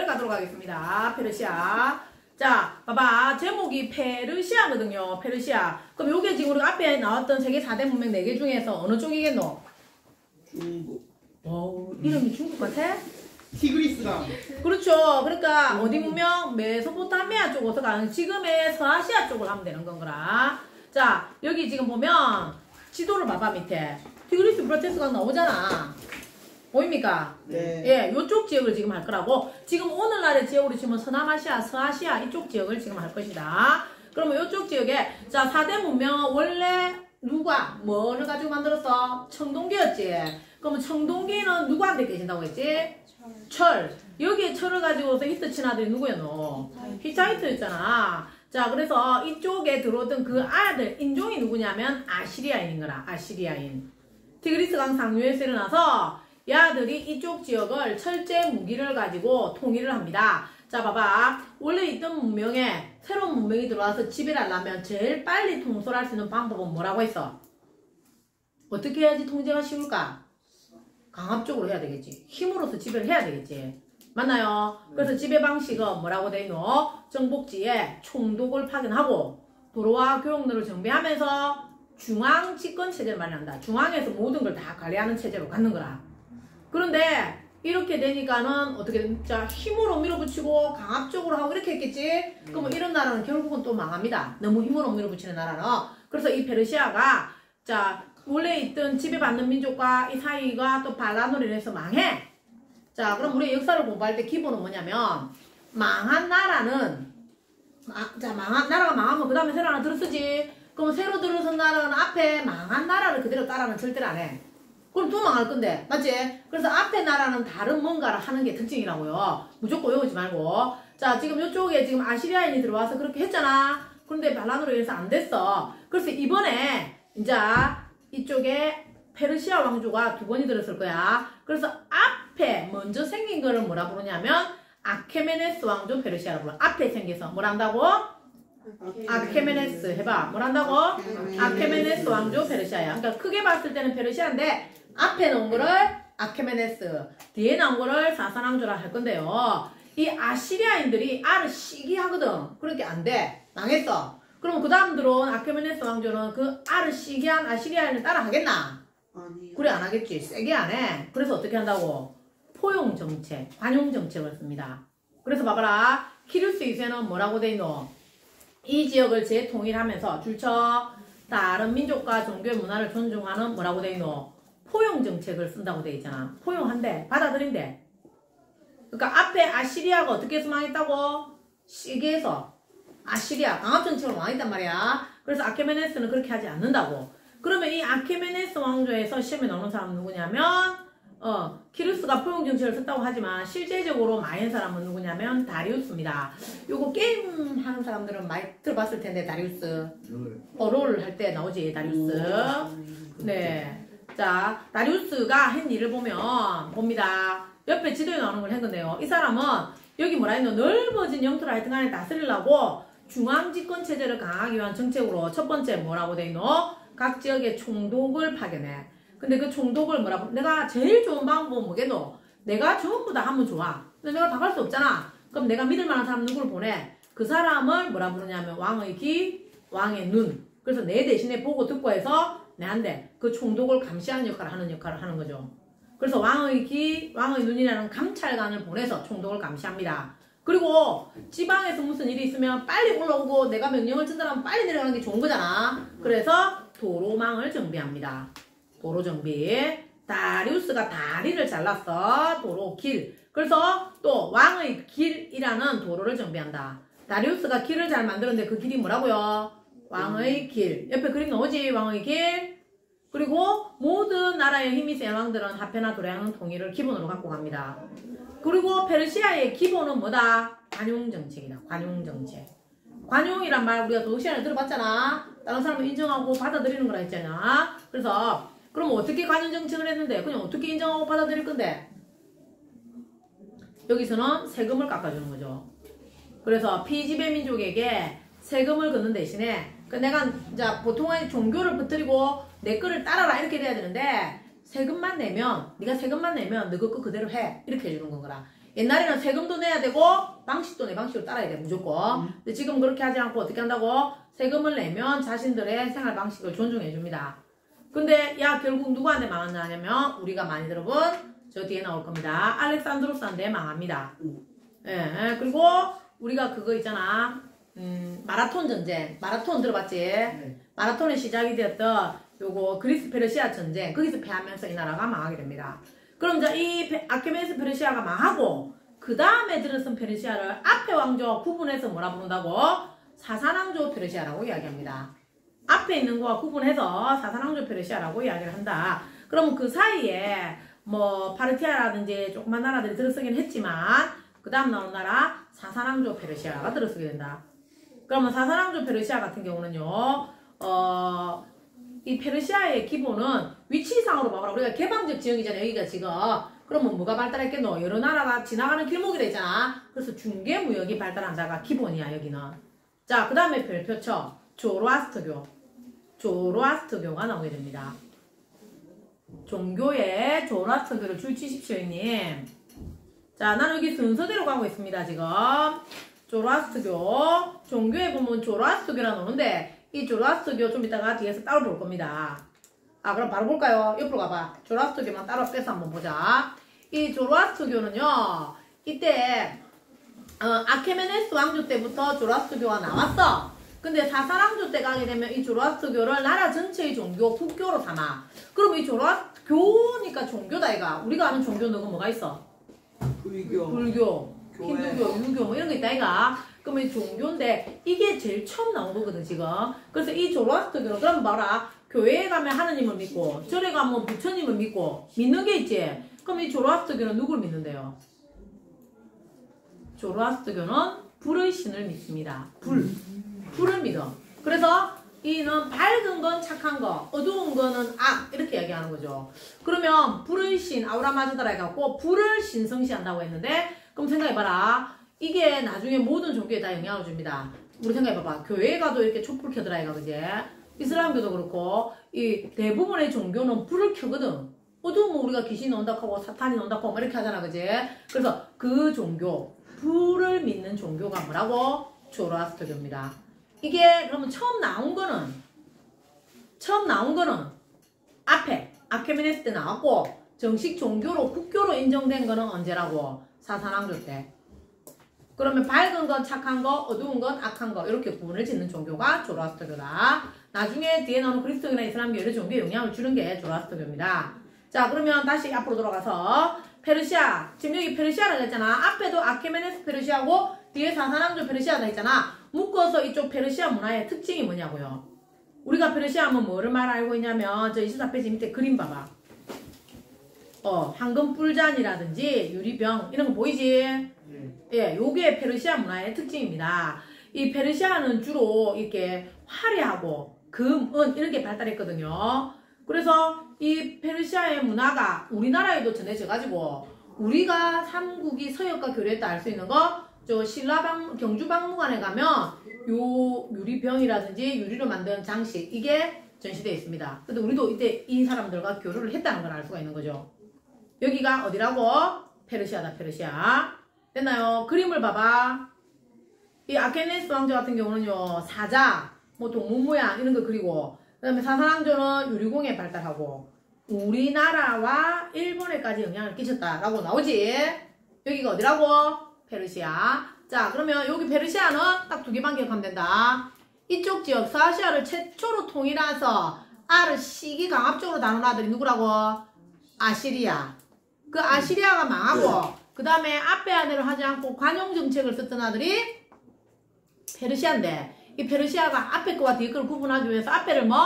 가도록 하겠습니다. 페르시아. 자, 봐봐. 제목이 페르시아거든요. 페르시아. 그럼 요게 지금 우리 앞에 나왔던 세계 4대 문명 4개 중에서 어느 쪽이겠노? 중국. 이름이 중국 같아? 티그리스강. 그렇죠. 그러니까 어디 문명? 메소포타미아 쪽으로 가는 지금의 서아시아 쪽으로 하면 되는 건거라. 자, 여기 지금 보면 지도를 봐봐 밑에. 티그리스 유프라테스강 나오잖아. 보입니까? 네. 예, 요쪽 지역을 지금 할 거라고. 지금 오늘날의 지역으로 치면 서남아시아, 서아시아 이쪽 지역을 지금 할 것이다. 그러면 요쪽 지역에 자 4대 문명은 원래 누가 뭐를 가지고 만들었어? 청동기였지. 그러면 청동기는 누구한테 계신다고 했지? 철. 여기에 철을 가지고서 히트 친 아들이 누구였노? 히타이트였잖아. 자, 그래서 이쪽에 들어오던 그 아들 인종이 누구냐면 아시리아인인 거라. 아시리아인. 티그리스강 상류에서 일어나서 이 아들이 이쪽 지역을 철제 무기를 가지고 통일을 합니다. 자, 봐봐. 원래 있던 문명에 새로운 문명이 들어와서 지배를 하려면 제일 빨리 통솔할 수 있는 방법은 뭐라고 했어? 어떻게 해야지 통제가 쉬울까? 강압적으로 해야 되겠지. 힘으로서 지배를 해야 되겠지. 맞나요? 그래서 지배 방식은 뭐라고 돼 있노? 정복지에 총독을 파견하고 도로와 교역로를 정비하면서 중앙 집권 체제를 마련한다. 중앙에서 모든 걸 다 관리하는 체제로 갖는 거라. 그런데 이렇게 되니까는 어떻게 자 힘으로 밀어붙이고 강압적으로 하고 이렇게 했겠지. 그러면 이런 나라는 결국은 또 망합니다. 너무 힘으로 밀어붙이는 나라는. 그래서 이 페르시아가 자 원래 있던 지배받는 민족과 이 사이가 또 반란으로 인해서 망해. 자 그럼 우리 역사를 공부할 때 기본은 뭐냐면 망한 나라는 망한 나라가 망하면 그 다음에 새로 하나 들어서지. 그럼 새로 들어선 나라는 앞에 망한 나라를 그대로 따라는 절대로 안 해. 그럼 또 망할 건데 맞지? 그래서 앞에 나라는 다른 뭔가를 하는 게 특징이라고요. 무조건 외우지 말고. 자 지금 이쪽에 지금 아시리아인이 들어와서 그렇게 했잖아. 그런데 반란으로 인해서 안 됐어. 그래서 이번에 이제 이쪽에 페르시아 왕조가 2번이 들었을 거야. 그래서 앞에 먼저 생긴 거를 뭐라 부르냐면 아케메네스 왕조 페르시아라고 불러. 앞에 생겨서 뭐라 한다고? 아케메네스 해봐. 뭐란다고? 아케메네스 왕조 페르시아야. 그러니까 크게 봤을 때는 페르시아인데 앞에 나온 거를 아케메네스, 뒤에 나온 거를 사사왕조라 할 건데요. 이 아시리아인들이 알을 시기하거든. 그렇게 안 돼. 망했어. 그럼 그 다음 들어온 아케메네스 왕조는 그 알을 시기한 아시리아인을 따라 하겠나? 아니요. 그래 안 하겠지. 세게 안 해. 그래서 어떻게 한다고? 포용 정책, 관용 정책을 씁니다. 그래서 봐봐라. 키루스 2세는 뭐라고 돼 있노? 이 지역을 재통일하면서 줄쳐 다른 민족과 종교의 문화를 존중하는 뭐라고 돼 있노? 포용 정책을 쓴다고 돼 있잖아. 포용한대. 받아들인대. 그러니까 앞에 아시리아가 어떻게 해서 망했다고? 시기해서 아시리아 강압 정책으로 망했단 말이야. 그래서 아케메네스는 그렇게 하지 않는다고. 그러면 이 아케메네스 왕조에서 시험에 나오는 사람은 누구냐면 키루스가 포용 정책을 썼다고 하지만 실제적으로 망한 사람은 누구냐면 다리우스입니다. 요거 게임 하는 사람들은 많이 들어봤을 텐데 다리우스. 롤 할 때 나오지 다리우스. 네. 자, 다리우스가 한 일을 보면 봅니다. 옆에 지도에 나오는 걸 한 건데요. 이 사람은 여기 뭐라 했노? 넓어진 영토를 하여튼간에 다스리려고 중앙집권 체제를 강하기 위한 정책으로 첫 번째 뭐라고 돼 있노? 각 지역에 총독을 파견해. 근데 그 총독을 뭐라고? 내가 제일 좋은 방법은 뭐겠노? 내가 전부 다 하면 좋아. 근데 내가 다 갈 수 없잖아. 그럼 내가 믿을 만한 사람 누구를 보내? 그 사람을 뭐라 부르냐면 왕의 귀, 왕의 눈. 그래서 내 대신에 보고 듣고 해서 내한테 그 총독을 감시하는 역할을 하는 거죠. 그래서 왕의 귀, 왕의 눈이라는 감찰관을 보내서 총독을 감시합니다. 그리고 지방에서 무슨 일이 있으면 빨리 올라오고 내가 명령을 전달하면 빨리 내려가는 게 좋은 거잖아. 그래서 도로망을 정비합니다. 도로 정비. 다리우스가 다리를 잘랐어. 도로 길. 그래서 또 왕의 길이라는 도로를 정비한다. 다리우스가 길을 잘 만들었는데 그 길이 뭐라고요? 왕의 길. 옆에 그림 나오지? 왕의 길. 그리고 모든 나라의 힘이 센 왕들은 화폐나 도량은 통일을 기본으로 갖고 갑니다. 그리고 페르시아의 기본은 뭐다? 관용정책이다. 관용정책. 관용이란 말 우리가 도덕 시간에 들어봤잖아. 다른 사람을 인정하고 받아들이는 거라 했잖아. 그래서 그럼 어떻게 관용정책을 했는데 그냥 어떻게 인정하고 받아들일 건데? 여기서는 세금을 깎아주는 거죠. 그래서 피지배 민족에게 세금을 걷는 대신에 내가 이제 보통의 종교를 퍼뜨리고 내 거를 따라라 이렇게 돼야 되는데 세금만 내면 네가 세금만 내면 너 거 그대로 해 이렇게 해주는 거라. 옛날에는 세금도 내야 되고 방식도 내 방식으로 따라야 돼 무조건. 근데 지금 그렇게 하지 않고 어떻게 한다고? 세금을 내면 자신들의 생활 방식을 존중해 줍니다. 근데 야 결국 누구한테 망하냐면 우리가 많이 들어본 저 뒤에 나올 겁니다. 알렉산드로스한테 망합니다. 예, 그리고 우리가 그거 있잖아. 마라톤 전쟁. 마라톤 들어봤지? 네. 마라톤의 시작이 되었던 요거 그리스 페르시아 전쟁. 거기서 패하면서 이 나라가 망하게 됩니다. 그럼 이제 이 아케메네스 페르시아가 망하고 그 다음에 들어선 페르시아를 앞에 왕조 구분해서 뭐라 부른다고? 사사왕조 페르시아라고 이야기합니다. 앞에 있는 거와 구분해서 사사왕조 페르시아라고 이야기를 한다. 그러면 그 사이에 뭐 파르티아라든지 조그만 나라들이 들어서긴 했지만 그 다음 나온 나라 사사왕조 페르시아가 들어서게 된다. 그러면 사사왕조 페르시아 같은 경우는요. 이 페르시아의 기본은 위치상으로 봐봐라. 우리가 개방적 지역이잖아요. 여기가 지금. 그러면 뭐가 발달했겠노? 여러 나라가 지나가는 길목이라 있잖아. 그래서 중개무역이 발달한다가 기본이야 여기는. 자, 그 다음에 별표쳐 조로아스터교. 조로아스터교가 나오게 됩니다. 종교에 조로아스터교를 줄치십시오 형님. 자, 나는 여기 순서대로 가고 있습니다 지금. 조로아스터교. 종교에 보면 조로아스터교라 나오는데 이 조로아스터교 좀 이따가 뒤에서 따로 볼 겁니다. 아, 그럼 바로 볼까요? 옆으로 가봐. 조로아스터교만 따로 빼서 한번 보자. 이 조로아스터교는요, 이때, 아케메네스 왕조 때부터 조로아스터교가 나왔어. 근데 사사왕조 때 가게 되면 이 조로아스터교를 나라 전체의 종교, 국교로 삼아. 그럼 이 조로아스터교니까 종교다, 이가. 우리가 아는 종교는 뭐가 있어? 불교. 불교, 교회. 힌두교, 유교, 뭐 이런 거 있다, 이가. 그러면 이 종교인데 이게 제일 처음 나온 거거든 지금. 그래서 이 조로아스터교는 그럼 봐라. 교회에 가면 하느님을 믿고 절에 가면 부처님을 믿고 믿는 게 있지. 그럼 이 조로아스터교는 누굴 믿는데요? 조로아스터교는 불의 신을 믿습니다. 불을 믿어. 그래서 이는 밝은 건 착한 거, 어두운 거는 악 이렇게 얘기하는 거죠. 그러면 불의 신 아우라마즈다라 해갖고 불을 신성시한다고 했는데 그럼 생각해봐라. 이게 나중에 모든 종교에 다 영향을 줍니다. 우리 생각해봐봐. 교회에 가도 이렇게 촛불 켜더라 이가 그지? 이슬람교도 그렇고 이 대부분의 종교는 불을 켜거든. 어두우면 우리가 귀신이 온다 하고 사탄이 온다 하고 이렇게 하잖아 그지? 그래서 그 종교 불을 믿는 종교가 뭐라고? 조로아스터교입니다. 이게 그러면 처음 나온 거는 앞에 아케메네스 때 나왔고 정식 종교로 국교로 인정된 거는 언제라고? 사사왕조 때. 그러면 밝은 건 착한 거, 어두운 건 악한 거 이렇게 구분을 짓는 종교가 조로아스터교다. 나중에 뒤에 나오는 그리스도교나 이슬람교 이런 종교에 영향을 주는 게 조로아스터교입니다. 자, 그러면 다시 앞으로 돌아가서 페르시아. 지금 여기 페르시아라고 했잖아. 앞에도 아케메네스 페르시아고 뒤에 사사왕조 페르시아가 했잖아. 묶어서 이쪽 페르시아 문화의 특징이 뭐냐고요. 우리가 페르시아 하면 뭐를 말 알고 있냐면 저 24페이지 밑에 그림 봐봐. 황금 뿔잔이라든지 유리병 이런 거 보이지? 예, 요게 페르시아 문화의 특징입니다. 이 페르시아는 주로 이렇게 화려하고 금, 은 이렇게 발달했거든요. 그래서 이 페르시아의 문화가 우리나라에도 전해져가지고 우리가 삼국이 서역과 교류했다 알 수 있는 거 저 경주박물관에 가면 요 유리병이라든지 유리로 만든 장식 이게 전시되어 있습니다. 근데 우리도 이때 이 사람들과 교류를 했다는 걸 알 수가 있는 거죠. 여기가 어디라고? 페르시아다 페르시아. 됐나요? 그림을 봐봐. 이 아케메네스 왕조 같은 경우는요 사자, 뭐 동물 모양 이런 거 그리고 그 다음에 사사왕조는 유리공예 발달하고 우리나라와 일본에까지 영향을 끼쳤다라고 나오지. 여기가 어디라고? 페르시아. 자, 그러면 여기 페르시아는 딱 두 개만 기억하면 된다. 이쪽 지역 서아시아를 최초로 통일해서 알을 시기 강압적으로 다룬 아들이 누구라고? 아시리아. 그 아시리아가 망하고 그 다음에 앞에 안에를 하지 않고 관용 정책을 썼던 아들이 페르시아인데 이 페르시아가 앞에 거와 뒤에 거를 구분하기 위해서 앞에를 뭐?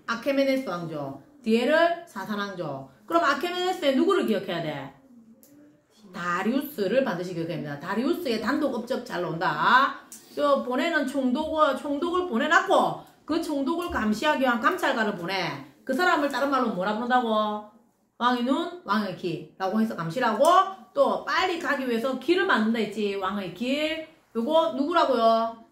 아케메네스 왕조, 뒤에를 사사왕조. 그럼 아케메네스에 누구를 기억해야 돼? 다리우스를 반드시 기억해야 됩니다. 다리우스의 단독 업적 잘 나온다. 저 보내는 총독을 보내놨고 그 총독을 감시하기 위한 감찰관을 보내. 그 사람을 다른 말로 뭐라 부른다고? 왕의 눈, 왕의 귀라고 해서 감시를 하고 또 빨리 가기 위해서 길을 만든다 했지. 왕의 길. 요거 누구라고요?